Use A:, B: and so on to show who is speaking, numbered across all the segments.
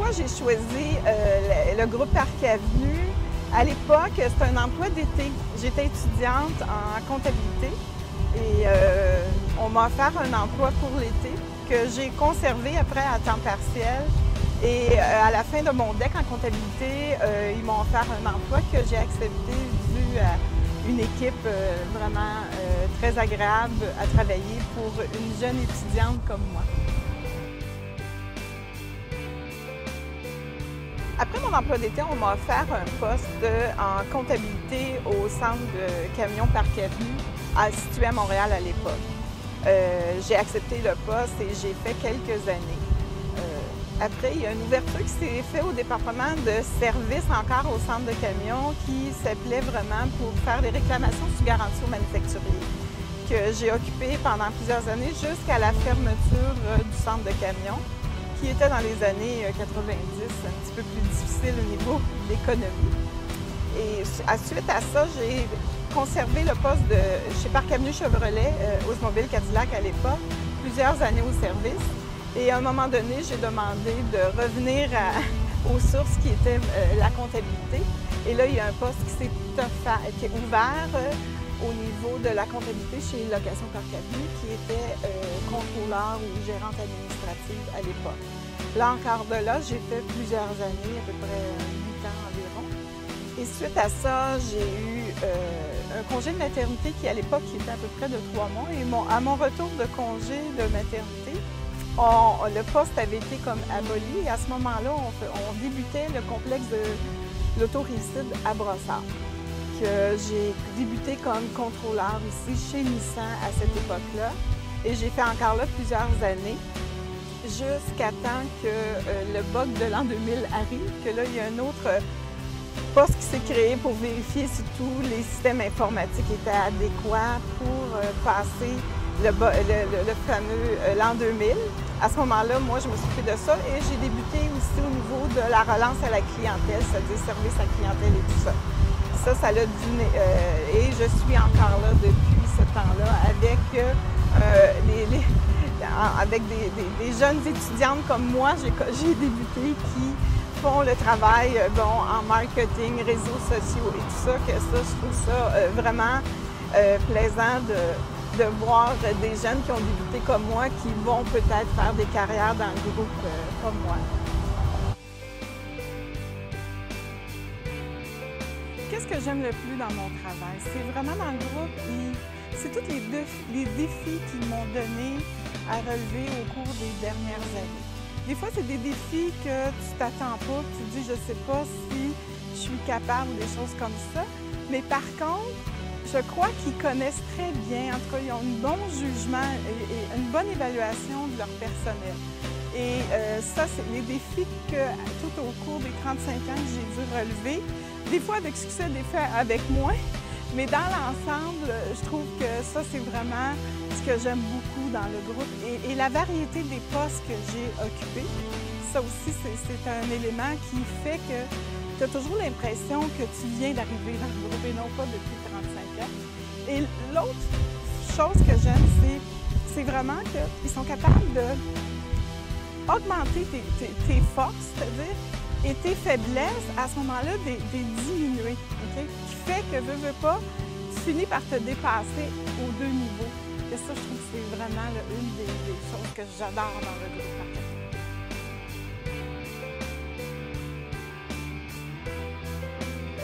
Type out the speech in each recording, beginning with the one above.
A: Pourquoi j'ai choisi le groupe Parc Avenue? À l'époque, c'était un emploi d'été. J'étais étudiante en comptabilité et on m'a offert un emploi pour l'été que j'ai conservé après à temps partiel. Et à la fin de mon DEC en comptabilité, ils m'ont offert un emploi que j'ai accepté dû à une équipe vraiment très agréable à travailler pour une jeune étudiante comme moi. Après mon emploi d'été, on m'a offert un poste en comptabilité au centre de camions Parc Avenue, situé à Montréal à l'époque. J'ai accepté le poste et j'ai fait quelques années. Après, il y a une ouverture qui s'est faite au département de service encore au centre de camions qui s'appelait vraiment pour faire des réclamations sous garantie aux manufacturiers, que j'ai occupé pendant plusieurs années jusqu'à la fermeture du centre de camions, qui était dans les années 90, un petit peu plus difficile au niveau de l'économie. Et suite à ça, j'ai conservé le poste chez Parc Avenue Chevrolet, Oldsmobile Cadillac à l'époque, plusieurs années au service. Et à un moment donné, j'ai demandé de revenir aux sources qui étaient la comptabilité. Et là, il y a un poste qui est ouvert au niveau de la comptabilité chez Location Parc Avenue, qui était contrôleur ou gérante administrative à l'époque. Là encore de là, j'ai fait plusieurs années, à peu près 8 ans environ. Et suite à ça, j'ai eu un congé de maternité qui, à l'époque, était à peu près de 3 mois. Et à mon retour de congé de maternité, le poste avait été comme aboli. Et à ce moment-là, on débutait le complexe de l'auto-réussite à Brossard, que j'ai débuté comme contrôleur ici chez Nissan à cette époque-là. Et j'ai fait encore là plusieurs années, jusqu'à temps que le bug de l'an 2000 arrive, que là, il y a un autre poste qui s'est créé pour vérifier si tous les systèmes informatiques étaient adéquats pour passer le fameux l'an 2000. À ce moment-là, moi, je me suis occupée de ça et j'ai débuté aussi au niveau de la relance à la clientèle, c'est-à-dire service à clientèle et tout ça. Ça l'a dû... et je suis encore là depuis ce temps-là avec des jeunes étudiantes comme moi, j'ai débuté qui font le travail en marketing, réseaux sociaux et tout ça, que ça, je trouve ça vraiment plaisant de voir des jeunes qui ont débuté comme moi, qui vont peut-être faire des carrières dans le groupe comme moi. Qu'est-ce que j'aime le plus dans mon travail? C'est vraiment dans le groupe, c'est tous les défis qu'ils m'ont donné à relever au cours des dernières années. Des fois, c'est des défis que tu t'attends pas, que tu te dis, je sais pas si je suis capable ou des choses comme ça, mais par contre, je crois qu'ils connaissent très bien, en tout cas, ils ont un bon jugement et une bonne évaluation de leur personnel. Et ça, c'est les défis que tout au cours des 35 ans que j'ai dû relever, des fois avec succès, des fois avec moins, mais dans l'ensemble, je trouve que ça, c'est vraiment ce que j'aime beaucoup dans le groupe. Et la variété des postes que j'ai occupés, ça aussi, c'est un élément qui fait que tu as toujours l'impression que tu viens d'arriver dans le groupe et non pas depuis 35 ans. Et l'autre chose que j'aime, c'est vraiment qu'ils sont capables d'augmenter tes forces, c'est-à-dire, et tes faiblesses, à ce moment-là, des diminuer. Okay? Qui fait que, veux pas, tu finis par te dépasser aux deux niveaux. Et ça, je trouve que c'est vraiment une des choses que j'adore dans le groupe Parc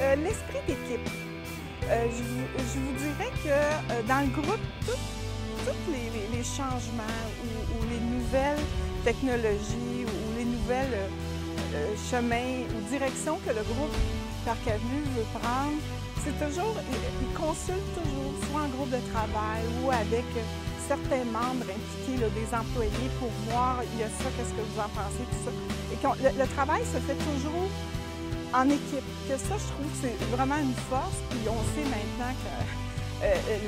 A: Avenue. L'esprit d'équipe. Je vous dirais que dans le groupe, tous les changements ou les nouvelles technologies ou les nouvelles chemins ou directions que le groupe Parc Avenue veut prendre, c'est toujours, ils consultent toujours, soit en groupe de travail ou avec certains membres impliqués, là, des employés, pour voir, il y a ça, qu'est-ce que vous en pensez, tout ça. Et le travail se fait toujours en équipe. Que ça, je trouve que c'est vraiment une force. Puis on sait maintenant que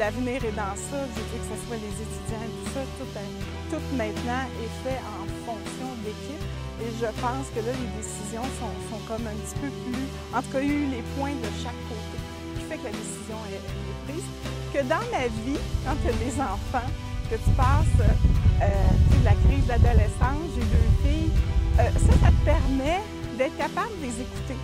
A: l'avenir est dans ça. Je veux dire que ce soit les étudiants, tout ça, tout maintenant est fait en fonction d'équipe. Et je pense que là, les décisions sont comme un petit peu plus... En tout cas, il y a eu les points de chaque côté, qui fait que la décision est prise. Que dans ma vie, quand tu as des enfants, que tu passes la crise d'adolescence, j'ai 2 filles, ça permet d'être capable de les écouter,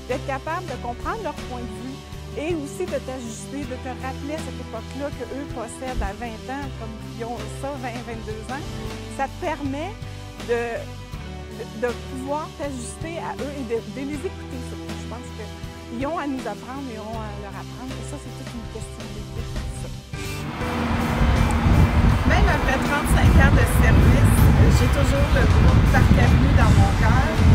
A: d'être capable de comprendre leur point de vue et aussi de t'ajuster, de te rappeler à cette époque-là qu'eux possèdent à 20 ans, comme ils ont ça, 20-22 ans. Ça te permet de pouvoir t'ajuster à eux et de les écouter surtout. Je pense qu'ils ont à nous apprendre et ont à leur apprendre. Et ça, c'est toute une question d'écoute. Même après 35 ans de service, j'ai toujours le groupe Parc Avenue dans mon cœur.